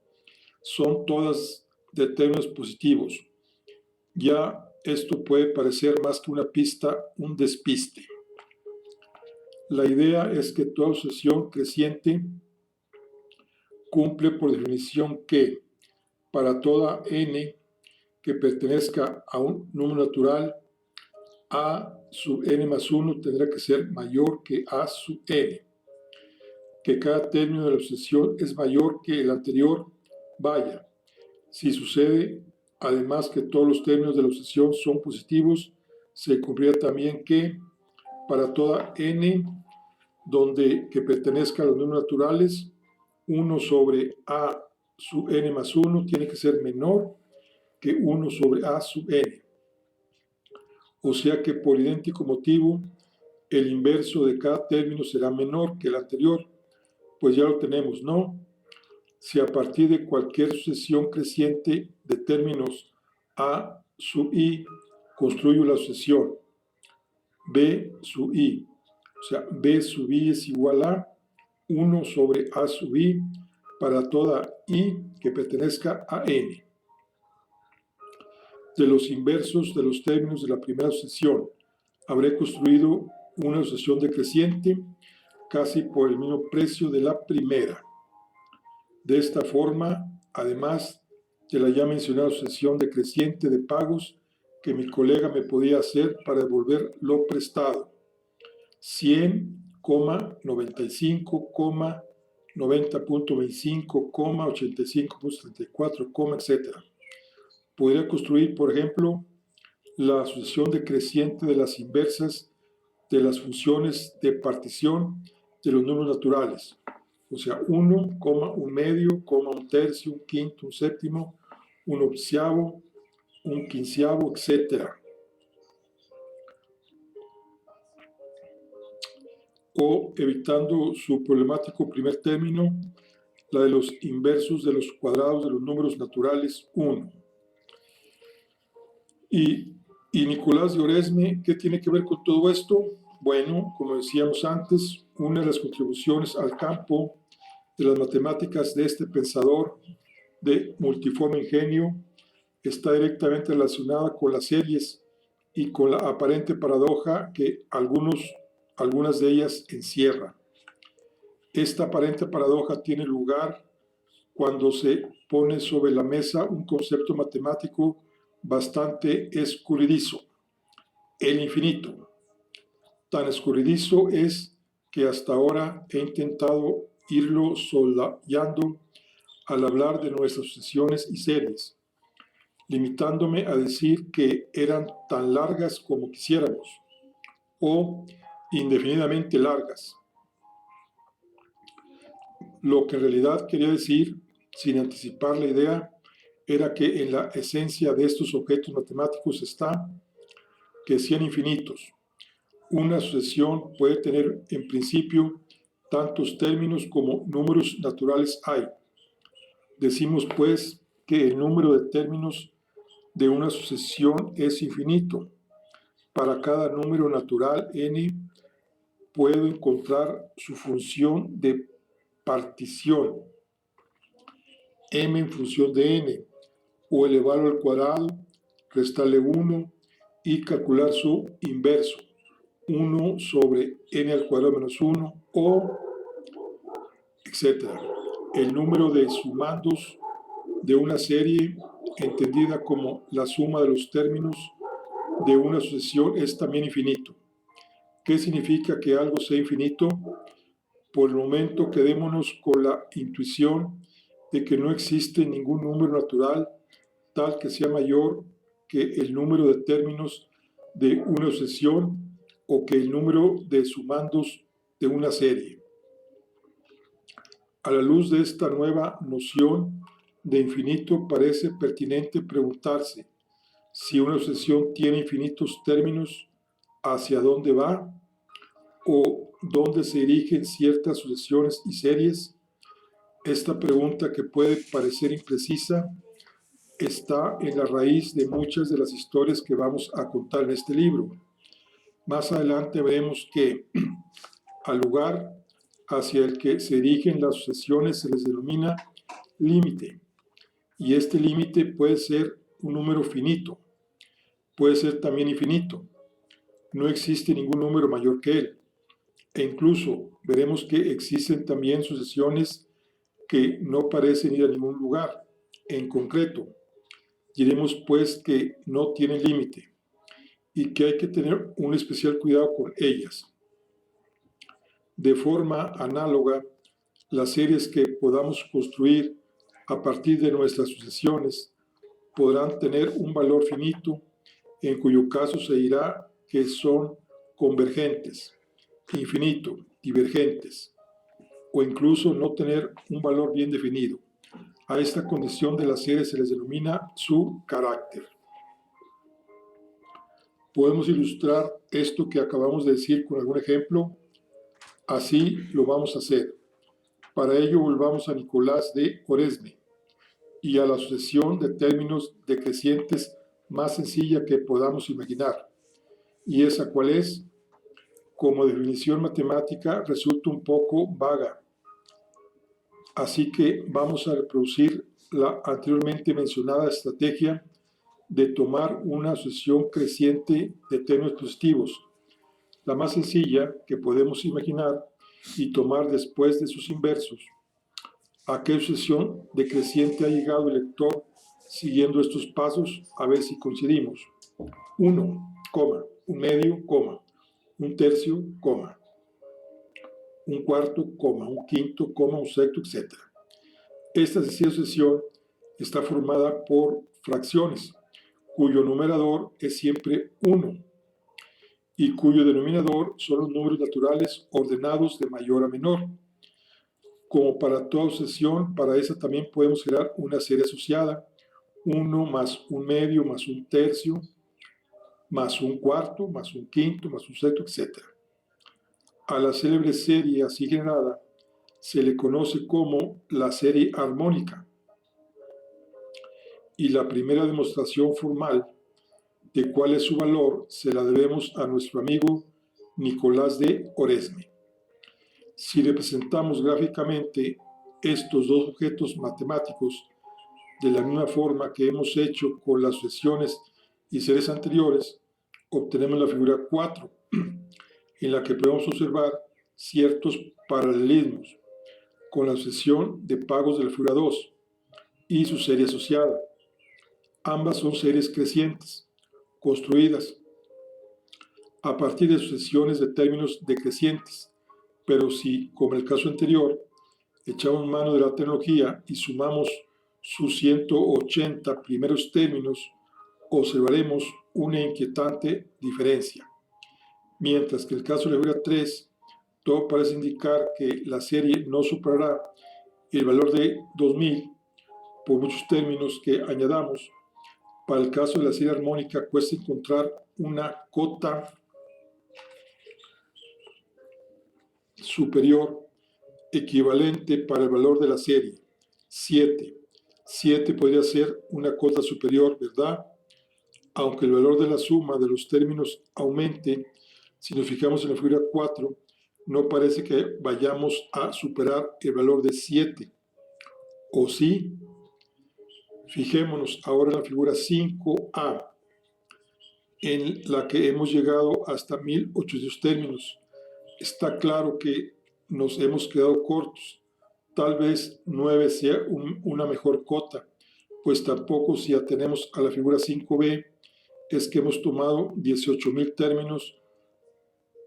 Son todas de términos positivos. Ya esto puede parecer más que una pista, un despiste. La idea es que toda sucesión creciente cumple por definición que para toda n que pertenezca a un número natural, a sub n más 1 tendrá que ser mayor que a sub n. Que cada término de la sucesión es mayor que el anterior, vaya. Si sucede además que todos los términos de la sucesión son positivos, se cumplirá también que para toda n que pertenezca a los números naturales, 1 sobre a sub n más 1 tiene que ser menor que 1 sobre a sub n. O sea que por idéntico motivo, el inverso de cada término será menor que el anterior. Pues ya lo tenemos, ¿no? Si a partir de cualquier sucesión creciente de términos a sub i construyo la sucesión b sub i, o sea, b sub i es igual a 1 sobre a sub i para toda i que pertenezca a n. De los inversos de los términos de la primera sucesión, habré construido una sucesión decreciente casi por el mismo precio de la primera. De esta forma, además de la ya mencionada sucesión decreciente de pagos que mi colega me podía hacer para devolver lo prestado, 100,95, 90.25, 85.34, etc. Podría construir, por ejemplo, la sucesión decreciente de las inversas de las funciones de partición de los números naturales. O sea, 1, 1 medio, 1 tercio, 1 quinto, 1 séptimo, 1 onceavo, 1 quinceavo, etc. O, evitando su problemático primer término, la de los inversos de los cuadrados de los números naturales 1. Y Nicolás de Oresme, ¿qué tiene que ver con todo esto? Bueno, como decíamos antes, una de las contribuciones al campo de las matemáticas de este pensador de multiforme ingenio está directamente relacionada con las series y con la aparente paradoja que algunas de ellas encierra. Esta aparente paradoja tiene lugar cuando se pone sobre la mesa un concepto matemático bastante escurridizo, el infinito. Tan escurridizo es que hasta ahora he intentado irlo soldando al hablar de nuestras sucesiones y series, limitándome a decir que eran tan largas como quisiéramos, o indefinidamente largas. Lo que en realidad quería decir, sin anticipar la idea, era que en la esencia de estos objetos matemáticos está que sean infinitos. Una sucesión puede tener en principio tantos términos como números naturales hay. Decimos pues que el número de términos de una sucesión es infinito. Para cada número natural n puedo encontrar su función de partición, m en función de n, o elevarlo al cuadrado, restarle 1 y calcular su inverso, 1 sobre n al cuadrado menos 1, o etc. El número de sumandos de una serie, entendida como la suma de los términos de una sucesión, es también infinito. ¿Qué significa que algo sea infinito? Por el momento quedémonos con la intuición de que no existe ningún número natural tal que sea mayor que el número de términos de una sucesión o que el número de sumandos de una serie. A la luz de esta nueva noción de infinito, parece pertinente preguntarse si una sucesión tiene infinitos términos, ¿hacia dónde va? ¿O dónde se dirigen ciertas sucesiones y series? Esta pregunta, que puede parecer imprecisa, está en la raíz de muchas de las historias que vamos a contar en este libro. Más adelante veremos que al lugar hacia el que se dirigen las sucesiones se les denomina límite, y este límite puede ser un número finito, puede ser también infinito. No existe ningún número mayor que él. E incluso veremos que existen también sucesiones que no parecen ir a ningún lugar. En concreto, diremos pues que no tienen límite y que hay que tener un especial cuidado con ellas. De forma análoga, las series que podamos construir a partir de nuestras sucesiones podrán tener un valor finito, en cuyo caso se dirá que son convergentes, infinito, divergentes, o incluso no tener un valor bien definido. A esta condición de las series se les denomina su carácter. Podemos ilustrar esto que acabamos de decir con algún ejemplo. Así lo vamos a hacer. Para ello volvamos a Nicolás de Oresme y a la sucesión de términos decrecientes más sencilla que podamos imaginar. ¿Y esa cuál es? Como definición matemática resulta un poco vaga. Así que vamos a reproducir la anteriormente mencionada estrategia de tomar una sucesión creciente de términos positivos, la más sencilla que podemos imaginar, y tomar después de sus inversos. ¿A qué sucesión decreciente ha llegado el lector siguiendo estos pasos? A ver si coincidimos. 1, un medio, un tercio, un cuarto, un quinto, un sexto, etc. Esta sencilla sucesión está formada por fracciones, cuyo numerador es siempre 1 y cuyo denominador son los números naturales ordenados de mayor a menor. Como para toda sucesión, para esa también podemos crear una serie asociada, 1 más un medio más un tercio, más un cuarto, más un quinto, más un sexto, etc. A la célebre serie así generada se le conoce como la serie armónica. Y la primera demostración formal de cuál es su valor se la debemos a nuestro amigo Nicolás de Oresme. Si representamos gráficamente estos dos objetos matemáticos de la misma forma que hemos hecho con las sucesiones y series anteriores, obtenemos la figura 4, en la que podemos observar ciertos paralelismos con la sucesión de pagos de la figura 2 y su serie asociada. Ambas son series crecientes, construidas a partir de sucesiones de términos decrecientes, pero si, como el caso anterior, echamos mano de la tecnología y sumamos sus 180 primeros términos, observaremos una inquietante diferencia. Mientras que en el caso de la figura 3, todo parece indicar que la serie no superará el valor de 2000 por muchos términos que añadamos. Para el caso de la serie armónica cuesta encontrar una cota superior equivalente para el valor de la serie, 7. 7 podría ser una cota superior, ¿verdad? Aunque el valor de la suma de los términos aumente, si nos fijamos en la figura 4, no parece que vayamos a superar el valor de 7. ¿O sí? Fijémonos ahora en la figura 5A, en la que hemos llegado hasta 1800 términos. Está claro que nos hemos quedado cortos. Tal vez 9 sea una mejor cota, pues tampoco si atenemos a la figura 5B es que hemos tomado 18.000 términos,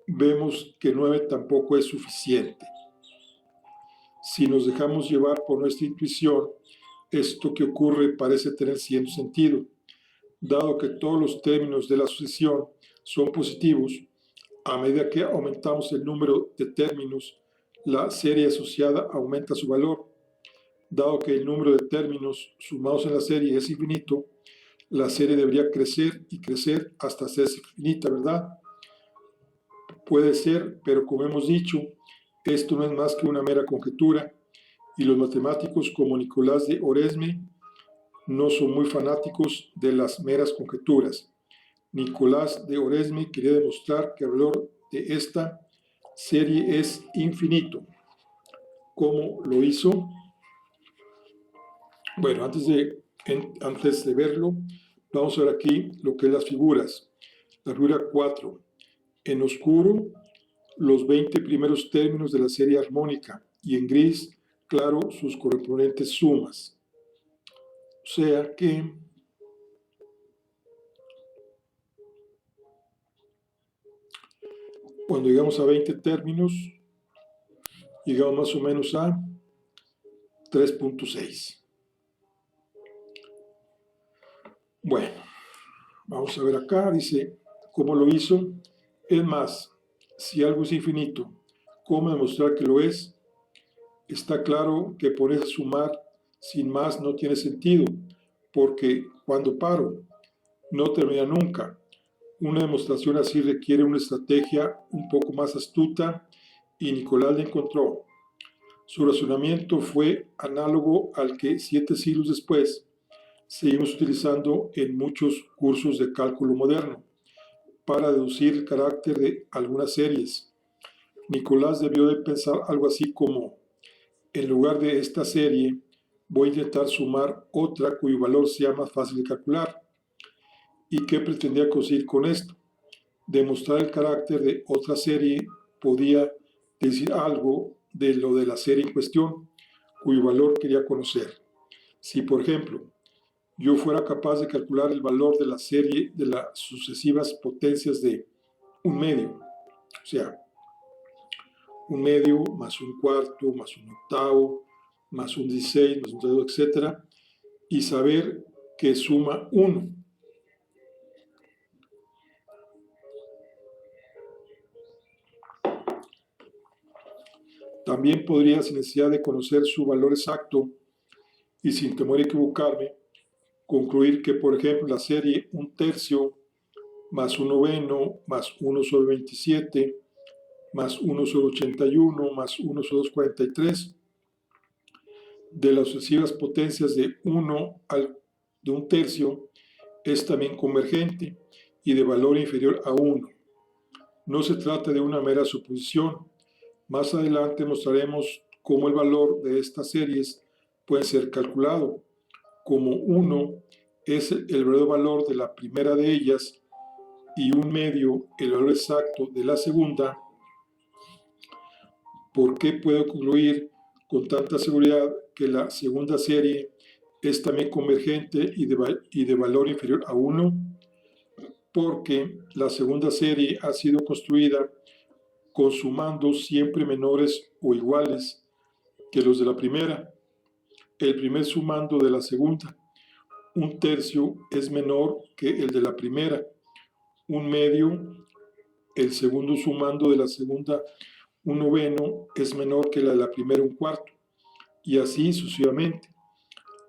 vemos que 9 tampoco es suficiente. Si nos dejamos llevar por nuestra intuición, esto que ocurre parece tener cierto sentido. Dado que todos los términos de la sucesión son positivos, a medida que aumentamos el número de términos, la serie asociada aumenta su valor. Dado que el número de términos sumados en la serie es infinito, la serie debería crecer y crecer hasta hacerse infinita, ¿verdad? Puede ser, pero como hemos dicho, esto no es más que una mera conjetura, y los matemáticos como Nicolás de Oresme no son muy fanáticos de las meras conjeturas. Nicolás de Oresme quería demostrar que el valor de esta serie es infinito. ¿Cómo lo hizo? Bueno, antes de verlo, vamos a ver aquí lo que es las figuras. La figura 4, en oscuro los 20 primeros términos de la serie armónica y en gris, claro, sus correspondientes sumas. O sea que cuando llegamos a 20 términos, llegamos más o menos a 3.6. Bueno, vamos a ver acá, dice, ¿cómo lo hizo? Es más, si algo es infinito, ¿cómo demostrar que lo es? Está claro que ponerse a sumar sin más no tiene sentido, porque cuando paro, no termina nunca. Una demostración así requiere una estrategia un poco más astuta y Nicolás la encontró. Su razonamiento fue análogo al que 7 siglos después seguimos utilizando en muchos cursos de cálculo moderno para deducir el carácter de algunas series. Nicolás debió de pensar algo así como, en lugar de esta serie, voy a intentar sumar otra cuyo valor sea más fácil de calcular. ¿Y qué pretendía conseguir con esto? Demostrar el carácter de otra serie podía decir algo de lo de la serie en cuestión, cuyo valor quería conocer. Si, por ejemplo, yo fuera capaz de calcular el valor de la serie de las sucesivas potencias de un medio, o sea, un medio más un cuarto, más un octavo, más un 16, más un 32, etcétera, y saber que suma 1. También podría, sin necesidad de conocer su valor exacto y sin temor a equivocarme, concluir que, por ejemplo, la serie un tercio más un noveno más 1 sobre 27 más 1 sobre 81 más 1 sobre 243 de las sucesivas potencias de 1 de un tercio es también convergente y de valor inferior a 1. No se trata de una mera suposición. Más adelante mostraremos cómo el valor de estas series puede ser calculado. Como 1 es el verdadero valor de la primera de ellas y un medio el valor exacto de la segunda, ¿por qué puedo concluir con tanta seguridad que la segunda serie es también convergente y de valor inferior a 1? Porque la segunda serie ha sido construida con sumandos siempre menores o iguales que los de la primera. El primer sumando de la segunda, un tercio, es menor que el de la primera. Un medio, el segundo sumando de la segunda, un noveno, es menor que la de la primera, un cuarto. Y así sucesivamente.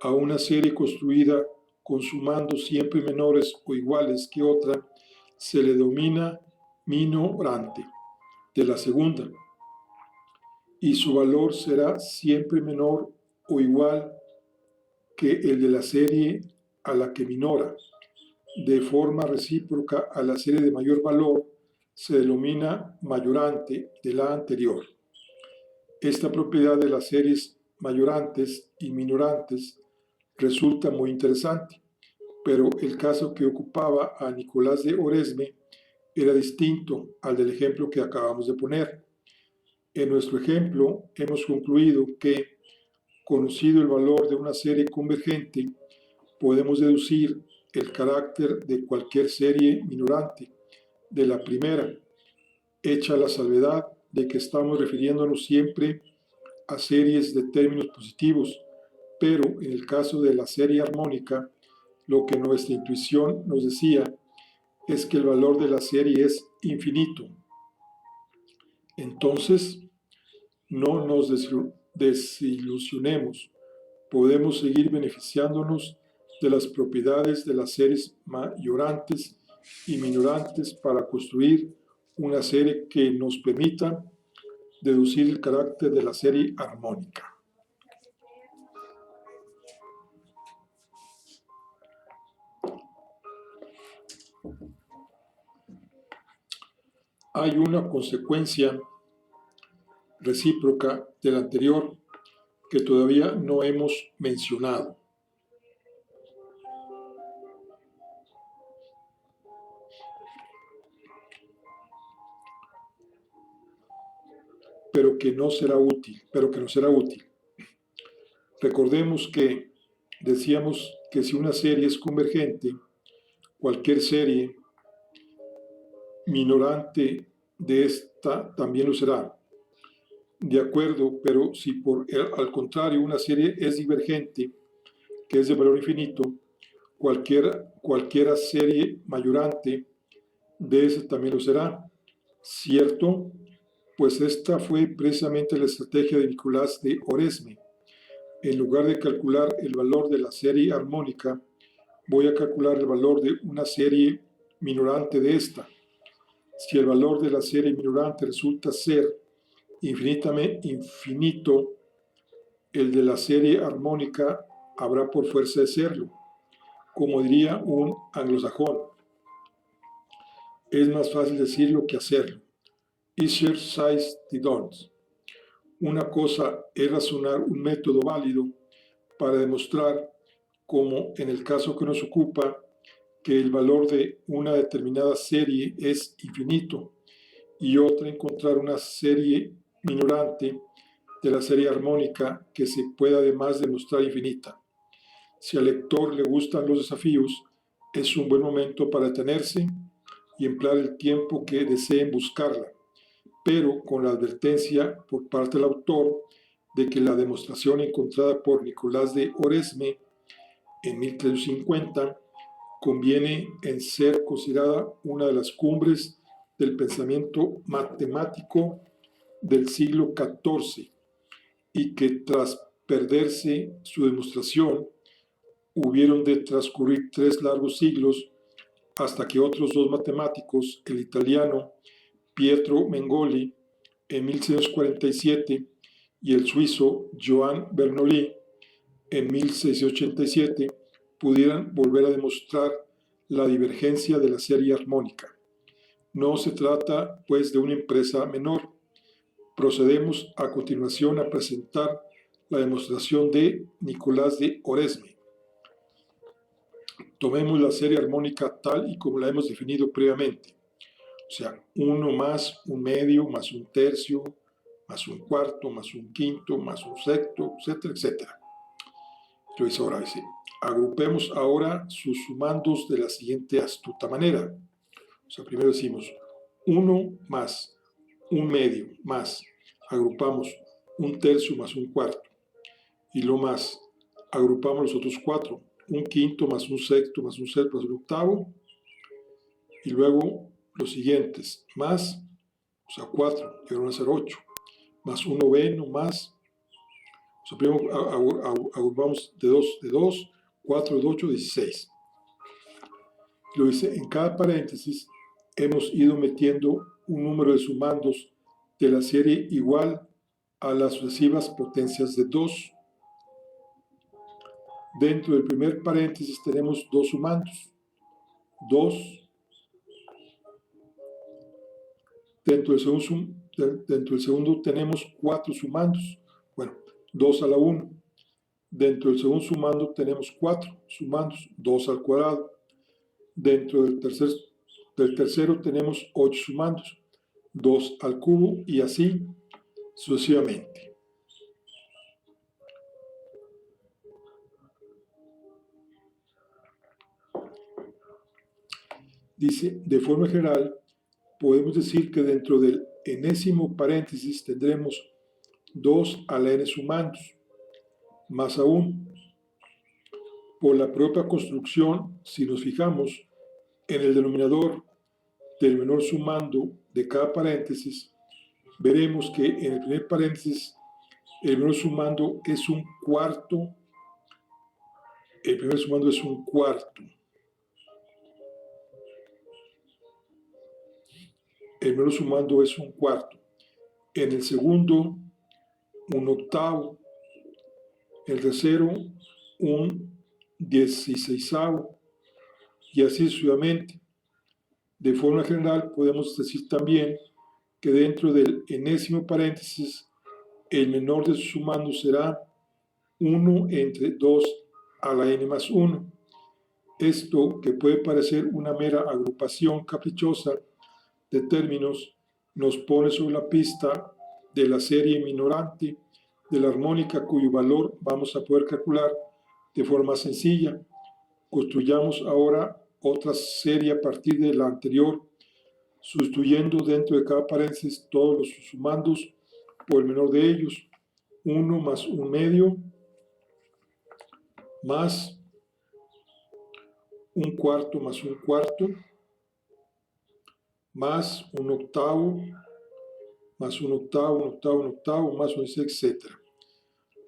A una serie construida con sumandos siempre menores o iguales que otra, se le denomina minorante de la segunda, y su valor será siempre menor o igual que el de la serie a la que minora. De forma recíproca a la serie de mayor valor se denomina mayorante de la anterior. Esta propiedad de las series mayorantes y minorantes resulta muy interesante, pero el caso que ocupaba a Nicolás de Oresme era distinto al del ejemplo que acabamos de poner. En nuestro ejemplo hemos concluido que, conocido el valor de una serie convergente, podemos deducir el carácter de cualquier serie minorante de la primera, hecha la salvedad de que estamos refiriéndonos siempre a series de términos positivos, pero en el caso de la serie armónica, lo que nuestra intuición nos decía es que el valor de la serie es infinito. Entonces, no nos desilusionemos. Podemos seguir beneficiándonos de las propiedades de las series mayorantes y minorantes para construir una serie que nos permita deducir el carácter de la serie armónica. Hay una consecuencia recíproca del anterior que todavía no hemos mencionado. pero que no será útil. Recordemos que decíamos que si una serie es convergente, cualquier serie minorante de esta también lo será. De acuerdo, pero si al contrario una serie es divergente, que es de valor infinito, cualquiera serie mayorante de ese también lo será. ¿Cierto? Pues esta fue precisamente la estrategia de Nicolás de Oresme. En lugar de calcular el valor de la serie armónica, voy a calcular el valor de una serie minorante de esta. Si el valor de la serie minorante resulta ser infinito, el de la serie armónica habrá por fuerza de serlo. Como diría un anglosajón, es más fácil decirlo que hacerlo. Easier said than done. Una cosa es razonar un método válido para demostrar, como en el caso que nos ocupa, que el valor de una determinada serie es infinito, y otra encontrar una serie minorante de la serie armónica que se pueda además demostrar infinita. Si al lector le gustan los desafíos, es un buen momento para detenerse y emplear el tiempo que desee en buscarla, pero con la advertencia por parte del autor de que la demostración encontrada por Nicolás de Oresme en 1350 conviene en ser considerada una de las cumbres del pensamiento matemático del siglo XIV y que tras perderse su demostración hubieron de transcurrir 3 largos siglos hasta que otros 2 matemáticos, el italiano Pietro Mengoli en 1647 y el suizo Johann Bernoulli en 1687, pudieran volver a demostrar la divergencia de la serie armónica. No se trata, pues, de una empresa menor. Procedemos a continuación a presentar la demostración de Nicolás de Oresme. Tomemos la serie armónica tal y como la hemos definido previamente. O sea, 1 más un medio, más un tercio, más un cuarto, más un quinto, más un sexto, etcétera, etcétera. Entonces ahora dice, agrupemos ahora sus sumandos de la siguiente astuta manera. O sea, primero decimos 1 más un medio más, agrupamos un tercio más un cuarto, y lo más, agrupamos los otros 4, un quinto más un sexto más un séptimo más un octavo, y luego los siguientes, más, o sea, 4, que van a ser 8, más un noveno, más, o sea, primero agrupamos de 2, 4 de 8, 16. Lo dice, en cada paréntesis hemos ido metiendo un número de sumandos de la serie igual a las sucesivas potencias de 2. Dentro del primer paréntesis tenemos 2 sumandos, 2. Dentro del segundo tenemos 4 sumandos, bueno, 2 a la 1. Dentro del segundo sumando tenemos 4 sumandos, 2 al cuadrado. Dentro del tercero tenemos 8 sumandos, 2 al cubo, y así sucesivamente. Dice, de forma general, podemos decir que dentro del enésimo paréntesis tendremos 2 a la n sumandos. Más aún, por la propia construcción, si nos fijamos en el denominador del menor sumando de cada paréntesis, veremos que en el primer paréntesis el menor sumando es un cuarto. El primer sumando es un cuarto. El menor sumando es un cuarto. En el segundo, un octavo. El tercero, un 16avo. Y así sucesivamente. De forma general, podemos decir también que dentro del enésimo paréntesis, el menor de sus sumandos será 1 entre 2 a la n más 1. Esto, que puede parecer una mera agrupación caprichosa de términos, nos pone sobre la pista de la serie minorante de la armónica, cuyo valor vamos a poder calcular de forma sencilla. Construyamos ahora otra serie a partir de la anterior, sustituyendo dentro de cada paréntesis todos los sumandos por el menor de ellos. 1 más 1 medio más 1 cuarto más 1 cuarto más 1 octavo más 1 octavo, 1 octavo, 1 octavo, más 1, etc.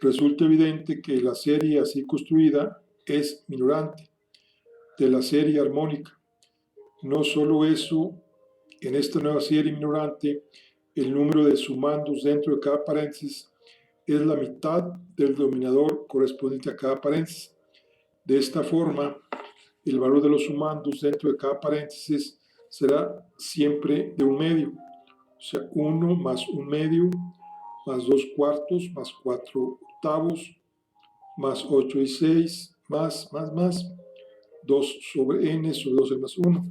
Resulta evidente que la serie así construida es minorante de la serie armónica. No solo eso, en esta nueva serie minorante, el número de sumandos dentro de cada paréntesis es la mitad del denominador correspondiente a cada paréntesis. De esta forma, el valor de los sumandos dentro de cada paréntesis será siempre de 1 medio. O sea, 1 más 1 medio, más 2 cuartos, más 4 octavos, más 8 y 6, más, 2 sobre n sobre 2n más 1.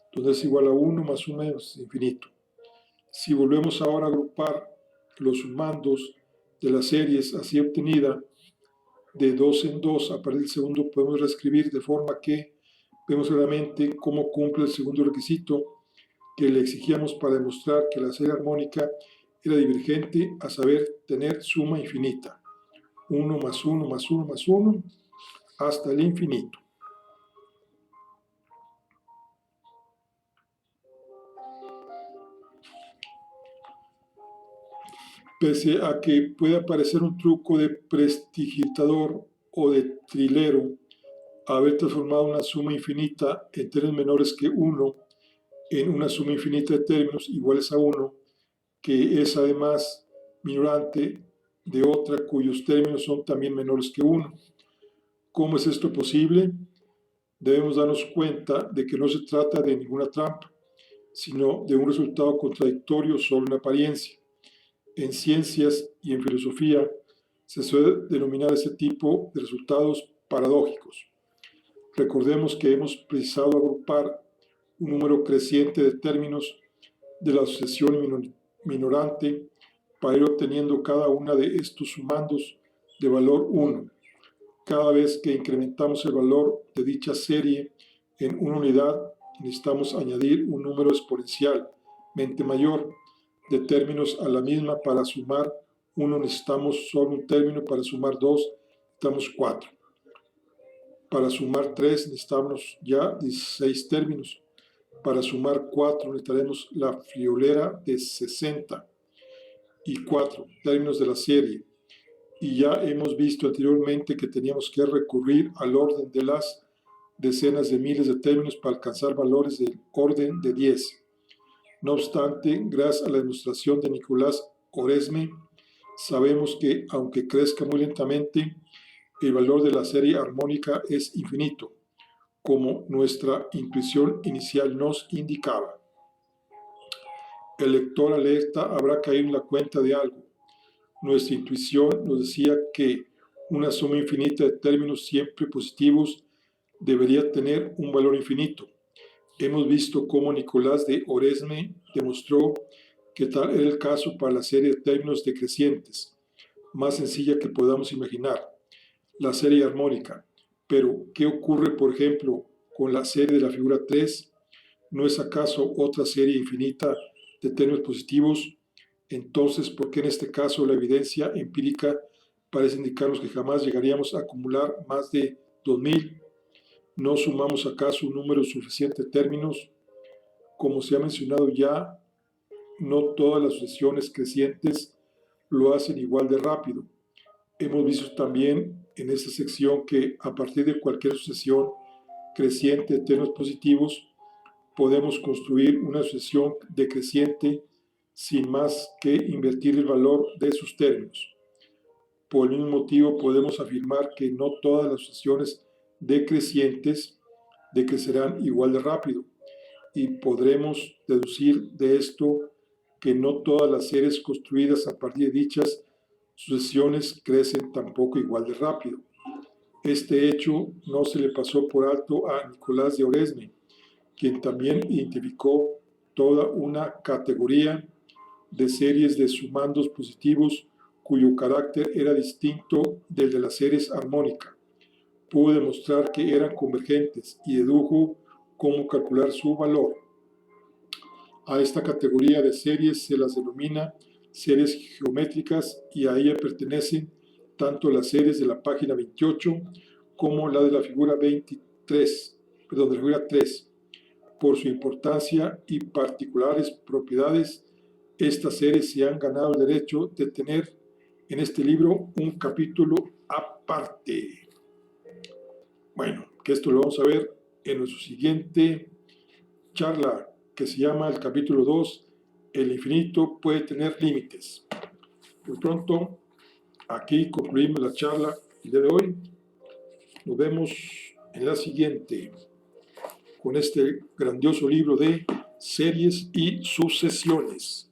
Entonces es igual a 1 más 1 menos infinito. Si volvemos ahora a agrupar los sumandos de las series así obtenida, de 2 en 2, a partir del segundo podemos reescribir de forma que vemos claramente cómo cumple el segundo requisito que le exigíamos para demostrar que la serie armónica era divergente, a saber, tener suma infinita. 1 más 1 más 1 más 1 hasta el infinito. Pese a que pueda parecer un truco de prestidigitador o de trilero haber transformado una suma infinita en términos menores que 1 en una suma infinita de términos iguales a 1, que es además minorante de otra cuyos términos son también menores que 1. ¿Cómo es esto posible? Debemos darnos cuenta de que no se trata de ninguna trampa, sino de un resultado contradictorio solo en apariencia. En ciencias y en filosofía se suele denominar ese tipo de resultados paradójicos. Recordemos que hemos precisado agrupar un número creciente de términos de la sucesión minorante para ir obteniendo cada una de estos sumandos de valor 1. Cada vez que incrementamos el valor de dicha serie en una unidad, necesitamos añadir un número exponencialmente mayor de términos a la misma. Para sumar 1 necesitamos solo un término, para sumar 2 necesitamos 4. Para sumar 3 necesitamos ya 16 términos. Para sumar 4 necesitaremos la friolera de 64 términos de la serie. Y ya hemos visto anteriormente que teníamos que recurrir al orden de las decenas de miles de términos para alcanzar valores del orden de 10. No obstante, gracias a la demostración de Nicolás Oresme, sabemos que, aunque crezca muy lentamente, el valor de la serie armónica es infinito, como nuestra intuición inicial nos indicaba. El lector alerta habrá caído en la cuenta de algo. Nuestra intuición nos decía que una suma infinita de términos siempre positivos debería tener un valor infinito. Hemos visto cómo Nicolás de Oresme demostró que tal era el caso para la serie de términos decrecientes, más sencilla que podamos imaginar, la serie armónica. Pero, ¿qué ocurre, por ejemplo, con la serie de la figura 3? ¿No es acaso otra serie infinita de términos positivos? Entonces, ¿por qué en este caso la evidencia empírica parece indicarnos que jamás llegaríamos a acumular más de 2000? ¿No sumamos acaso un número suficiente de términos? Como se ha mencionado ya, no todas las sucesiones crecientes lo hacen igual de rápido. Hemos visto también en esta sección que a partir de cualquier sucesión creciente de términos positivos podemos construir una sucesión decreciente sin más que invertir el valor de sus términos. Por el mismo motivo podemos afirmar que no todas las sucesiones decrecientes decrecerán igual de rápido, y podremos deducir de esto que no todas las series construidas a partir de dichas sucesiones crecen tampoco igual de rápido. Este hecho no se le pasó por alto a Nicolás de Oresme, quien también identificó toda una categoría de series de sumandos positivos cuyo carácter era distinto del de las series armónica. Pudo demostrar que eran convergentes y dedujo cómo calcular su valor. A esta categoría de series se las denomina series geométricas y a ella pertenecen tanto las series de la página 28 como la de la figura 23, perdón, de la figura 3. Por su importancia y particulares propiedades, estas series se han ganado el derecho de tener en este libro un capítulo aparte. Bueno, que esto lo vamos a ver en nuestro siguiente charla, que se llama el capítulo 2, el infinito puede tener límites. Por pronto, aquí concluimos la charla el día de hoy. Nos vemos en la siguiente, con este grandioso libro de series y sucesiones.